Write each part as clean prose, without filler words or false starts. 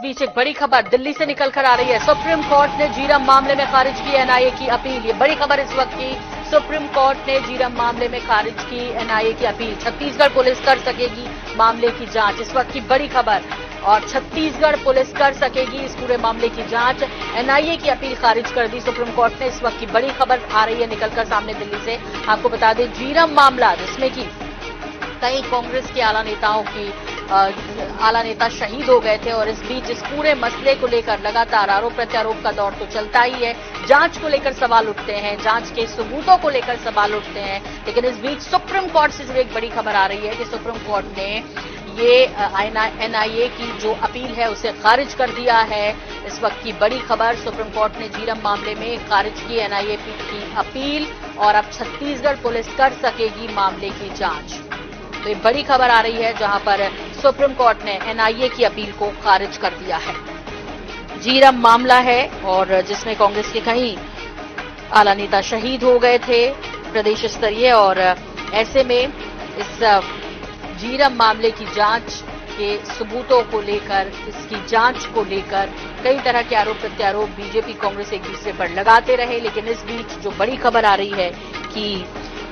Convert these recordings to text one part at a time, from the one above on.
बीच एक बड़ी खबर दिल्ली से निकल कर आ रही है। सुप्रीम कोर्ट ने झीरम मामले में खारिज की एनआईए की अपील। ये बड़ी खबर इस वक्त की। सुप्रीम कोर्ट ने झीरम मामले में खारिज की एनआईए की अपील। छत्तीसगढ़ पुलिस कर सकेगी मामले की जांच, इस वक्त की बड़ी खबर। और छत्तीसगढ़ पुलिस कर सकेगी इस पूरे मामले की जांच। एनआईए की अपील खारिज कर दी सुप्रीम कोर्ट ने। इस वक्त की बड़ी खबर आ रही है निकलकर सामने दिल्ली से। आपको बता दें, झीरम मामला जिसमें कि कई कांग्रेस के आला नेता शहीद हो गए थे, और इस बीच इस पूरे मसले को लेकर लगातार आरोप प्रत्यारोप का दौर तो चलता ही है। जांच को लेकर सवाल उठते हैं, जांच के सबूतों को लेकर सवाल उठते हैं, लेकिन इस बीच सुप्रीम कोर्ट से जुड़ी एक बड़ी खबर आ रही है कि सुप्रीम कोर्ट ने ये एनआईए की जो अपील है उसे खारिज कर दिया है। इस वक्त की बड़ी खबर, सुप्रीम कोर्ट ने झीरम मामले में खारिज की एनआईए की अपील, और अब छत्तीसगढ़ पुलिस कर सकेगी मामले की जांच। तो ये बड़ी खबर आ रही है जहां पर सुप्रीम कोर्ट ने एनआईए की अपील को खारिज कर दिया है। झीरम मामला है और जिसमें कांग्रेस के कई आला नेता शहीद हो गए थे प्रदेश स्तरीय, और ऐसे में इस झीरम मामले की जांच के सबूतों को लेकर, इसकी जांच को लेकर कई तरह के आरोप प्रत्यारोप बीजेपी कांग्रेस एक दूसरे पर लगाते रहे। लेकिन इस बीच जो बड़ी खबर आ रही है कि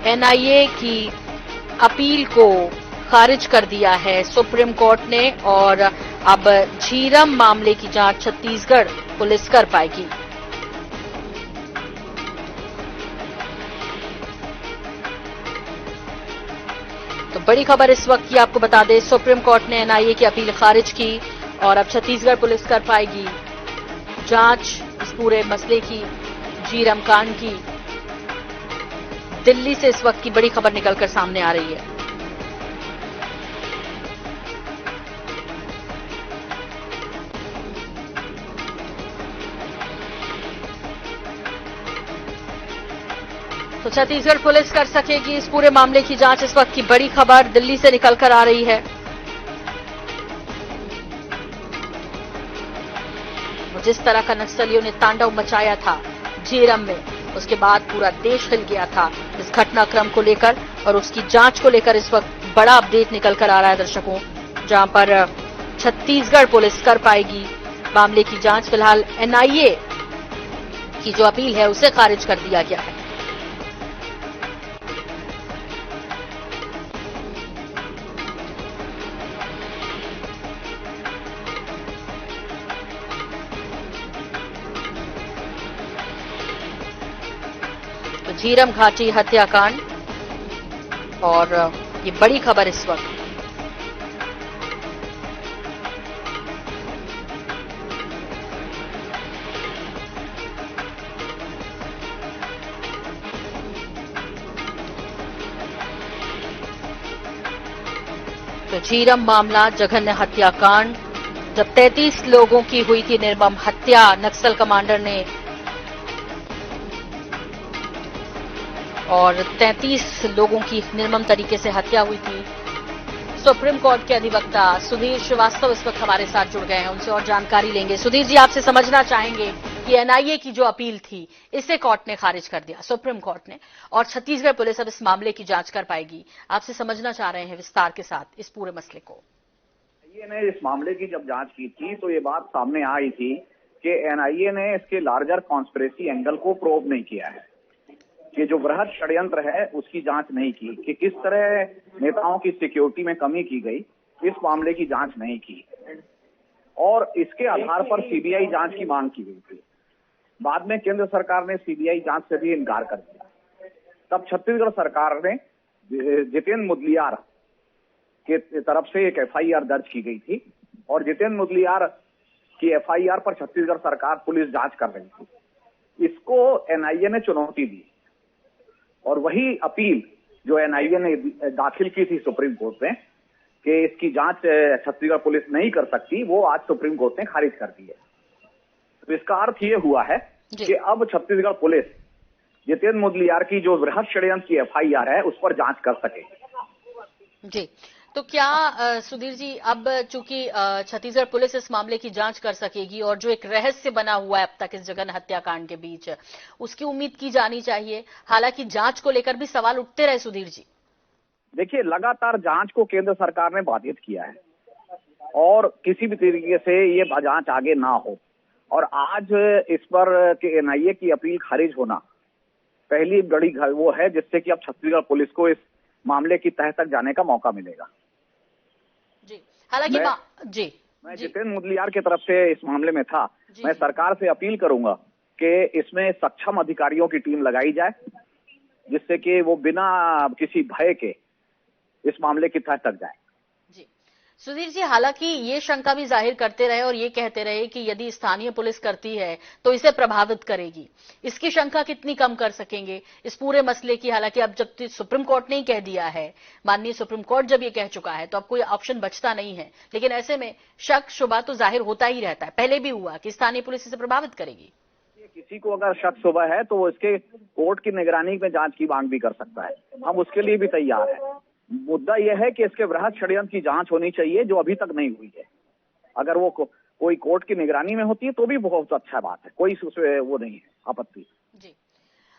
एनआईए की अपील को खारिज कर दिया है सुप्रीम कोर्ट ने, और अब झीरम मामले की जांच छत्तीसगढ़ पुलिस कर पाएगी। तो बड़ी खबर इस वक्त की आपको बता दें, सुप्रीम कोर्ट ने एनआईए की अपील खारिज की और अब छत्तीसगढ़ पुलिस कर पाएगी जांच इस पूरे मसले की, झीरम कांड की। दिल्ली से इस वक्त की बड़ी खबर निकलकर सामने आ रही है। तो छत्तीसगढ़ पुलिस कर सकेगी इस पूरे मामले की जांच, इस वक्त की बड़ी खबर दिल्ली से निकलकर आ रही है। जिस तरह का नक्सलियों ने तांडव मचाया था झीरम में, उसके बाद पूरा देश हिल गया था इस घटनाक्रम को लेकर, और उसकी जांच को लेकर इस वक्त बड़ा अपडेट निकल कर आ रहा है दर्शकों, जहां पर छत्तीसगढ़ पुलिस कर पाएगी मामले की जांच। फिलहाल एनआईए की जो अपील है उसे खारिज कर दिया गया है। तो झीरम घाटी हत्याकांड और ये बड़ी खबर इस वक्त। तो झीरम मामला जघन्य हत्याकांड, जब 33 लोगों की हुई थी निर्मम हत्या, नक्सल कमांडर ने, और 33 लोगों की निर्मम तरीके से हत्या हुई थी। सुप्रीम कोर्ट के अधिवक्ता सुधीर श्रीवास्तव इस वक्त हमारे साथ जुड़ गए हैं, उनसे और जानकारी लेंगे। सुधीर जी, आपसे समझना चाहेंगे कि एनआईए की जो अपील थी इसे कोर्ट ने खारिज कर दिया, सुप्रीम कोर्ट ने, और छत्तीसगढ़ पुलिस अब इस मामले की जांच कर पाएगी। आपसे समझना चाह रहे हैं विस्तार के साथ इस पूरे मसले को। एनआईए ने इस मामले की जब जांच की थी तो ये बात सामने आई थी कि एनआईए ने इसके लार्जर कॉन्स्पिरेसी एंगल को प्रोब नहीं किया है, कि जो बृहद षड्यंत्र है उसकी जांच नहीं की, कि किस तरह नेताओं की सिक्योरिटी में कमी की गई, इस मामले की जांच नहीं की, और इसके आधार पर सीबीआई जांच की मांग की गई थी। बाद में केंद्र सरकार ने सीबीआई जांच से भी इनकार कर दिया। तब छत्तीसगढ़ सरकार ने जितेंद्र मुदलियार के तरफ से एक एफआईआर दर्ज की गई थी, और जितेंद्र मुदलियार की एफआईआर पर छत्तीसगढ़ सरकार पुलिस जांच कर रही थी। इसको एनआईए ने चुनौती दी, और वही अपील जो एनआईए ने दाखिल की थी सुप्रीम कोर्ट में कि इसकी जांच छत्तीसगढ़ पुलिस नहीं कर सकती, वो आज सुप्रीम कोर्ट ने खारिज कर दी है। तो इसका अर्थ ये हुआ है कि अब छत्तीसगढ़ पुलिस जितेंद्र मुदलियार की जो बृहद षड्यंत्र की एफआईआर है उस पर जांच कर सके। जी, तो क्या सुधीर जी, अब चूंकि छत्तीसगढ़ पुलिस इस मामले की जांच कर सकेगी, और जो एक रहस्य बना हुआ है अब तक इस जघन्य हत्याकांड के बीच, उसकी उम्मीद की जानी चाहिए। हालांकि जांच को लेकर भी सवाल उठते रहे सुधीर जी। देखिए, लगातार जांच को केंद्र सरकार ने बाधित किया है, और किसी भी तरीके से ये जांच आगे ना हो। और आज इस पर कि एनआईए की अपील खारिज होना पहली बड़ी वो है, जिससे कि अब छत्तीसगढ़ पुलिस को इस मामले की तह तक जाने का मौका मिलेगा। जी, हालांकि मैं जितेंद्र मुदलियार की तरफ से इस मामले में था। मैं सरकार से अपील करूंगा कि इसमें सक्षम अधिकारियों की टीम लगाई जाए, जिससे कि वो बिना किसी भय के इस मामले की तह तक जाए। जी, सुधीर जी, हालांकि ये शंका भी जाहिर करते रहे और ये कहते रहे कि यदि स्थानीय पुलिस करती है तो इसे प्रभावित करेगी। इसकी शंका कितनी कम कर सकेंगे इस पूरे मसले की? हालांकि अब जब सुप्रीम कोर्ट ने ही कह दिया है, माननीय सुप्रीम कोर्ट जब ये कह चुका है, तो अब कोई ऑप्शन बचता नहीं है। लेकिन ऐसे में शक शुबा तो जाहिर होता ही रहता है। पहले भी हुआ कि स्थानीय पुलिस इसे प्रभावित करेगी। किसी को अगर शक शुबा है तो वो इसके कोर्ट की निगरानी में जांच की मांग भी कर सकता है। हम उसके लिए भी तैयार हैं। मुद्दा यह है कि इसके वृहद षड्यंत्र की जांच होनी चाहिए, जो अभी तक नहीं हुई है। अगर वो कोई कोर्ट की निगरानी में होती है तो भी बहुत अच्छा बात है, कोई उसमें वो नहीं है आपत्ति। जी,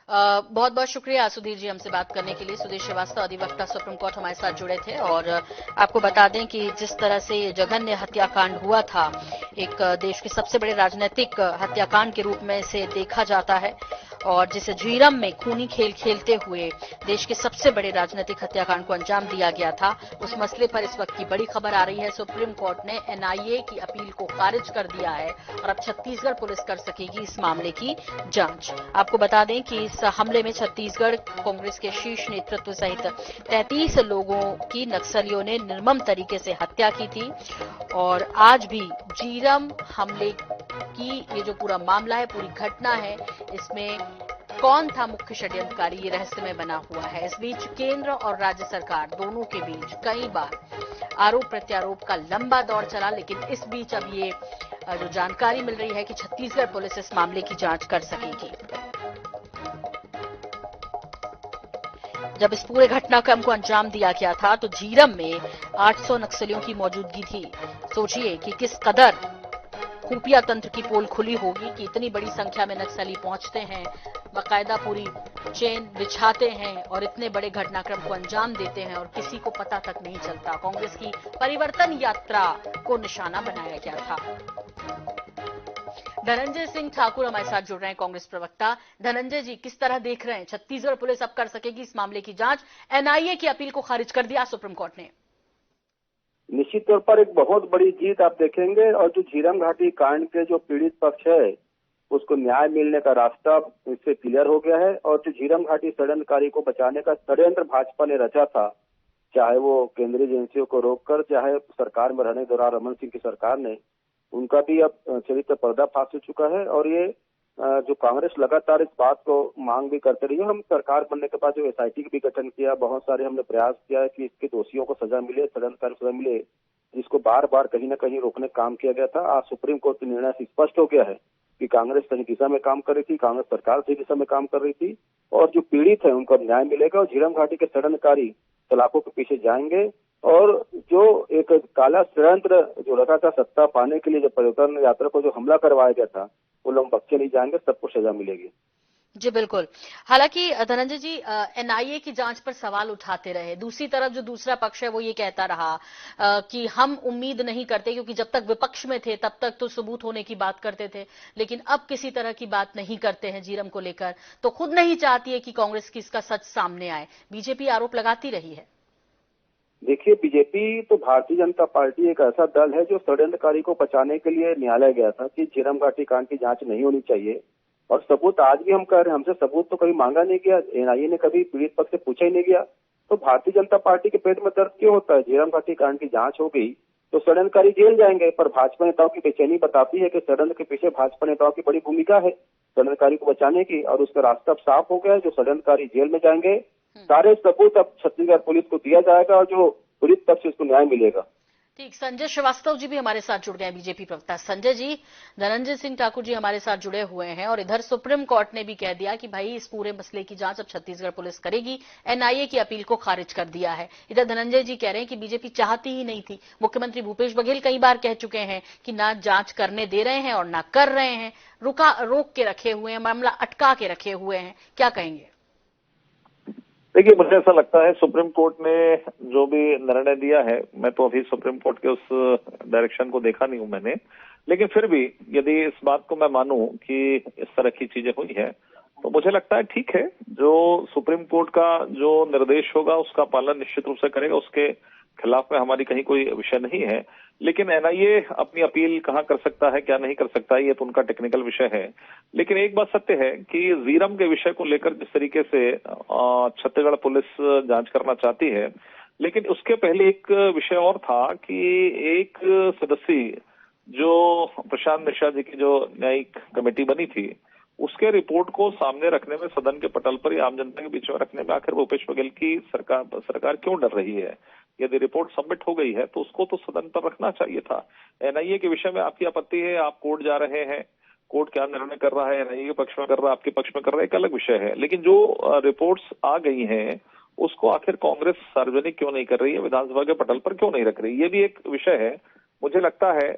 बहुत बहुत शुक्रिया सुधीर जी हमसे बात करने के लिए। सुधीर श्रीवास्तव, अधिवक्ता सुप्रीम कोर्ट, हमारे साथ जुड़े थे। और आपको बता दें कि जिस तरह से ये जघन्य हत्याकांड हुआ था, एक देश के सबसे बड़े राजनीतिक हत्याकांड के रूप में इसे देखा जाता है, और जिसे झीरम में खूनी खेल खेलते हुए देश के सबसे बड़े राजनीतिक हत्याकांड को अंजाम दिया गया था, उस मसले पर इस वक्त की बड़ी खबर आ रही है। सुप्रीम कोर्ट ने एनआईए की अपील को खारिज कर दिया है और अब छत्तीसगढ़ पुलिस कर सकेगी इस मामले की जांच। आपको बता दें कि इस हमले में छत्तीसगढ़ कांग्रेस के शीर्ष नेतृत्व सहित 33 लोगों की नक्सलियों ने निर्मम तरीके से हत्या की थी। और आज भी झीरम हमले की ये जो पूरा मामला है, पूरी घटना है, इसमें कौन था मुख्य षड्यंत्रकारी, ये रहस्यमय बना हुआ है। इस बीच केंद्र और राज्य सरकार दोनों के बीच कई बार आरोप प्रत्यारोप का लंबा दौर चला, लेकिन इस बीच अब ये जो जानकारी मिल रही है कि छत्तीसगढ़ पुलिस इस मामले की जांच कर सकेगी। जब इस पूरे घटनाक्रम को अंजाम दिया गया था तो झीरम में 800 नक्सलियों की मौजूदगी थी। सोचिए कि किस कदर खुफिया तंत्र की पोल खुली होगी कि इतनी बड़ी संख्या में नक्सली पहुंचते हैं, बाकायदा पूरी चेन बिछाते हैं और इतने बड़े घटनाक्रम को अंजाम देते हैं और किसी को पता तक नहीं चलता। कांग्रेस की परिवर्तन यात्रा को निशाना बनाया गया था। धनंजय सिंह ठाकुर हमारे साथ जुड़ रहे हैं, कांग्रेस प्रवक्ता। धनंजय जी, किस तरह देख रहे हैं, छत्तीसगढ़ पुलिस अब कर सकेगी इस मामले की जांच? एनआईए की अपील को खारिज कर दिया सुप्रीम कोर्ट ने। निश्चित तौर पर एक बहुत बड़ी जीत आप देखेंगे, और जो झीरम घाटी कांड के जो पीड़ित पक्ष है उसको न्याय मिलने का रास्ता इससे क्लियर हो गया है। और जो झीरम घाटी षड्यंत्रकारी को बचाने का षड्यंत्र भाजपा ने रचा था, चाहे वो केंद्रीय एजेंसियों को रोककर, चाहे सरकार में रहने के दौरान रमन सिंह की सरकार ने, उनका भी अब चरित्र पर्दाफाश हो चुका है। और ये जो कांग्रेस लगातार इस बात को मांग भी करते रही है। हम सरकार बनने के बाद जो एसआईटी का भी गठन किया, बहुत सारे हमने प्रयास किया है कि इसके दोषियों को सजा मिले, षड्यंत्रकारी को सजा मिले, जिसको बार बार कहीं न कहीं रोकने का काम किया गया था। आज सुप्रीम कोर्ट के निर्णय से स्पष्ट हो गया है कि कांग्रेस सही दिशा में काम कर रही थी, कांग्रेस सरकार सही दिशा में काम कर रही थी, और जो पीड़ित है उनको न्याय मिलेगा और झीरम घाटी के षड्यंत्रकारी सलाखों के पीछे जाएंगे। और जो एक काला षड्यंत्र जो रखा था सत्ता पाने के लिए, जो परिवर्तन यात्रा को जो हमला करवाया गया था, वो लोग बख्शे नहीं जाएंगे, सबको सजा मिलेगी। जी बिल्कुल। हालांकि धनंजय जी, एनआईए की जांच पर सवाल उठाते रहे। दूसरी तरफ जो दूसरा पक्ष है वो ये कहता रहा कि हम उम्मीद नहीं करते, क्योंकि जब तक विपक्ष में थे तब तक तो सबूत होने की बात करते थे, लेकिन अब किसी तरह की बात नहीं करते हैं झीरम को लेकर, तो खुद नहीं चाहती है कि कांग्रेस की इसका सच सामने आए। बीजेपी आरोप लगाती रही है। देखिए, बीजेपी तो भारतीय जनता पार्टी एक ऐसा दल है जो षड्यंत्रकारी को बचाने के लिए न्यायालय गया था कि झीरम घाटी कांड की जांच नहीं होनी चाहिए। और सबूत आज भी हम कह रहे हैं, हमसे सबूत तो कभी मांगा नहीं गया, एनआईए ने कभी पीड़ित पक्ष से पूछा ही नहीं गया। तो भारतीय जनता पार्टी के पेट में दर्द क्यों होता है? झीरम घाटी कांड की जांच हो गई तो षड्यंत्रकारी जेल जाएंगे, पर भाजपा नेताओं की बेचैनी बताती है कि षड्यंत्र के पीछे भाजपा नेताओं की बड़ी भूमिका है षड्यंत्रकारी को बचाने की, और उसका रास्ता अब साफ हो गया है। जो षड्यंत्रकारी जेल में जाएंगे, सारे सबूत अब छत्तीसगढ़ पुलिस को दिया जाएगा और जो पीड़ित पक्ष उसको न्याय मिलेगा। ठीक, संजय श्रीवास्तव जी भी हमारे साथ जुड़ गए, बीजेपी प्रवक्ता। संजय जी, धनंजय सिंह ठाकुर जी हमारे साथ जुड़े हुए हैं, और इधर सुप्रीम कोर्ट ने भी कह दिया कि भाई इस पूरे मसले की जांच अब छत्तीसगढ़ पुलिस करेगी। एनआईए की अपील को खारिज कर दिया है। इधर धनंजय जी कह रहे हैं कि बीजेपी चाहती ही नहीं थी। मुख्यमंत्री भूपेश बघेल कई बार कह चुके हैं कि ना जांच करने दे रहे हैं और ना कर रहे हैं, रोक के रखे हुए हैं, मामला अटका के रखे हुए हैं। क्या कहेंगे? देखिए, मुझे ऐसा लगता है सुप्रीम कोर्ट ने जो भी निर्णय दिया है, मैं तो अभी सुप्रीम कोर्ट के उस डायरेक्शन को देखा नहीं हूं मैंने, लेकिन फिर भी यदि इस बात को मैं मानूं कि इस तरह की चीजें हुई हैं, तो मुझे लगता है ठीक है, जो सुप्रीम कोर्ट का जो निर्देश होगा उसका पालन निश्चित रूप से करेगा, उसके खिलाफ में हमारी कहीं कोई विषय नहीं है। लेकिन एनआईए अपनी अपील कहाँ कर सकता है, क्या नहीं कर सकता है, ये तो उनका टेक्निकल विषय है। लेकिन एक बात सत्य है कि जीरम के विषय को लेकर जिस तरीके से छत्तीसगढ़ पुलिस जांच करना चाहती है, लेकिन उसके पहले एक विषय और था कि एक सदस्य जो प्रशांत मिश्रा जी की जो न्यायिक कमेटी बनी थी, उसके रिपोर्ट को सामने रखने में, सदन के पटल पर या आम जनता के बीच में रखने में आखिर भूपेश बघेल की सरकार क्यों डर रही है? यदि रिपोर्ट सबमिट हो गई है तो उसको तो सदन पर रखना चाहिए था। एनआईए के विषय में आपकी आपत्ति है, आप कोर्ट जा रहे हैं, कोर्ट क्या निर्णय कर रहा है, एनआईए के पक्ष में कर रहा है, आपके पक्ष में कर रहा है, एक अलग विषय है। लेकिन जो रिपोर्ट्स आ गई हैं उसको आखिर कांग्रेस सार्वजनिक क्यों नहीं कर रही है, विधानसभा के पटल पर क्यों नहीं रख रही, ये भी एक विषय है। मुझे लगता है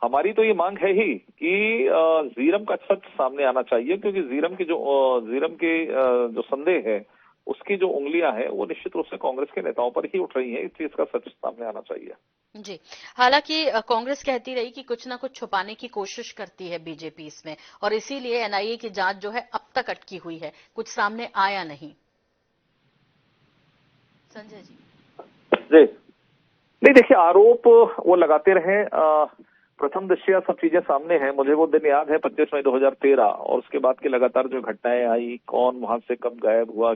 हमारी तो ये मांग है ही कि जीरम का सच सामने आना चाहिए, क्योंकि जीरम के जो संदेह है, उसकी जो उंगलियां हैं, वो निश्चित रूप से कांग्रेस के नेताओं पर ही उठ रही हैं, इसलिए इसका सच सामने आना चाहिए। जी, हालांकि कांग्रेस कहती रही कि कुछ ना कुछ छुपाने की कोशिश करती है बीजेपी इसमें, और इसीलिए एनआईए की जांच जो है अब तक अटकी हुई है, कुछ सामने आया नहीं। संजय जी। जी, नहीं देखिए, आरोप वो लगाते रहे, प्रथम दृष्टया सब चीजें सामने हैं। मुझे वो दिन याद है 25 मई 2013, और उसके बाद की लगातार जो घटनाएं आई, कौन वहां से कब गायब हुआ,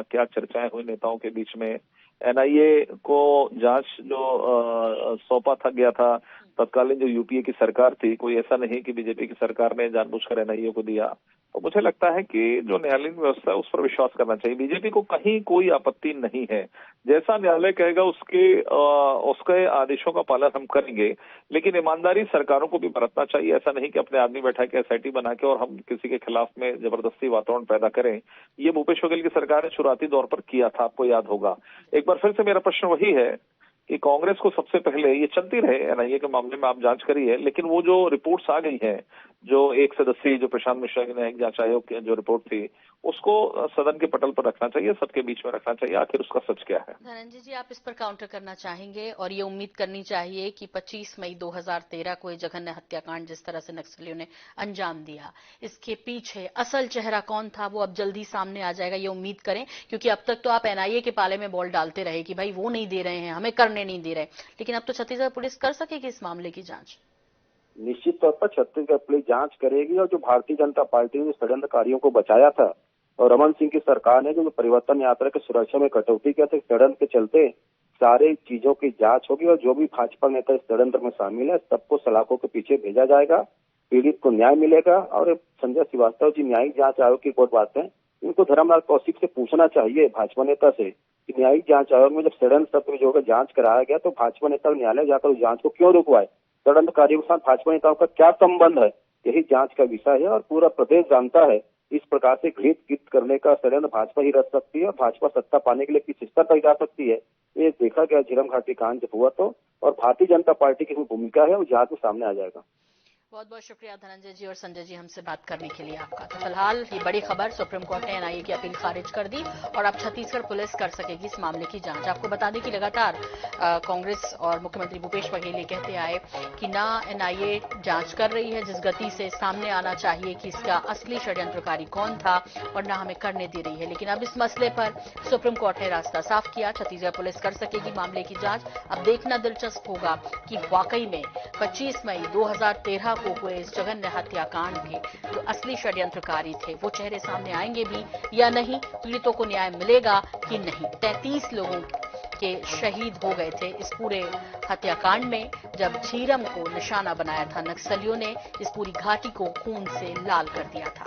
क्या चर्चाएं हुई नेताओं के बीच में। एनआईए को जांच जो सौंपा था गया था, तत्कालीन जो यूपीए की सरकार थी, कोई ऐसा नहीं कि बीजेपी की सरकार ने जानबूझकर एनआईए को दिया। तो मुझे लगता है कि जो न्यायालयीन व्यवस्था है उस पर विश्वास करना चाहिए। बीजेपी को कहीं कोई आपत्ति नहीं है, जैसा न्यायालय कहेगा उसके आदेशों का पालन हम करेंगे। लेकिन ईमानदारी सरकारों को भी बरतना चाहिए, ऐसा नहीं कि अपने आदमी बैठा के एसआईटी बना के और हम किसी के खिलाफ में जबरदस्ती वातावरण पैदा करें। ये भूपेश बघेल की सरकार ने शुरुआती दौर पर किया था, आपको याद होगा। एक बार फिर से मेरा प्रश्न वही है कि कांग्रेस को सबसे पहले, ये चलती रहे एनआईए के मामले में आप जांच करिए, लेकिन वो जो रिपोर्ट्स आ गई हैं, जो एक सदस्य जो प्रशांत मिश्रा की न्यायिक जांच आयोग की जो रिपोर्ट थी, उसको सदन के पटल पर रखना चाहिए, सबके बीच में रखना चाहिए, आखिर उसका सच क्या है। धनंजय जी, आप इस पर काउंटर करना चाहेंगे और ये उम्मीद करनी चाहिए कि 25 मई 2013 को ये जघन्य हत्याकांड जिस तरह से नक्सलियों ने अंजाम दिया, इसके पीछे असल चेहरा कौन था वो अब जल्दी सामने आ जाएगा, ये उम्मीद करें। क्योंकि अब तक तो आप एनआईए के पाले में बॉल डालते रहे कि भाई वो नहीं दे रहे हैं, हमें करने नहीं दे रहे, लेकिन अब तो छत्तीसगढ़ पुलिस कर सकेगी इस मामले की जांच। निश्चित तौर पर छत्तीसगढ़ पुलिस जांच करेगी, और जो भारतीय जनता पार्टी ने षड्यंत्रकारियों को बचाया था और रमन सिंह की सरकार ने जो परिवर्तन यात्रा की सुरक्षा में कटौती किया था, षड्यंत्र के चलते सारे चीजों की जांच होगी, और जो भी भाजपा नेता इस षड्यंत्र में शामिल है सबको सलाखों के पीछे भेजा जाएगा, पीड़ित को न्याय मिलेगा। और संजय श्रीवास्तव जी न्यायिक जांच आयोग की बहुत बात है, इनको धर्मलाल कौशिक से पूछना चाहिए भाजपा नेता से कि न्यायिक जांच आयोग में जब षड्यंत्र सब जो जांच कराया गया तो भाजपा नेता न्यायालय जाकर उस जांच को क्यों रुकवाए, षड्यंत्रकारियों के साथ भाजपा नेताओं का क्या संबंध है, यही जांच का विषय है। और पूरा प्रदेश जानता है इस प्रकार से घृत गित करने का षड्यंत्र भाजपा ही रच सकती है, और भाजपा सत्ता पाने के लिए किस स्तर तक जा सकती है, ये देखा गया झीरम घाटी कांड जब हुआ तो। और भारतीय जनता पार्टी की भूमिका है वो जांच में सामने आ जाएगा। बहुत बहुत शुक्रिया धनंजय जी और संजय जी हमसे बात करने के लिए आपका। तो फिलहाल ये बड़ी खबर, सुप्रीम कोर्ट ने एनआईए की अपील खारिज कर दी और अब छत्तीसगढ़ पुलिस कर सकेगी इस मामले की जांच। आपको बता दें कि लगातार कांग्रेस और मुख्यमंत्री भूपेश बघेल ये कहते आए कि ना एनआईए जांच कर रही है जिस गति से, सामने आना चाहिए कि इसका असली षड्यंत्रकारी कौन था, और ना हमें करने दे रही है। लेकिन अब इस मसले पर सुप्रीम कोर्ट ने रास्ता साफ किया, छत्तीसगढ़ पुलिस कर सकेगी मामले की जांच। अब देखना दिलचस्प होगा कि वाकई में 25 मई 2013 को हुए इस जघन्य हत्याकांड के जो असली षड्यंत्रकारी थे वो चेहरे सामने आएंगे भी या नहीं, पीड़ितों को न्याय मिलेगा कि नहीं। 33 लोगों के शहीद हो गए थे इस पूरे हत्याकांड में, जब झीरम को निशाना बनाया था नक्सलियों ने, इस पूरी घाटी को खून से लाल कर दिया था।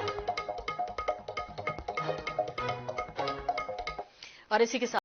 और इसी के साथ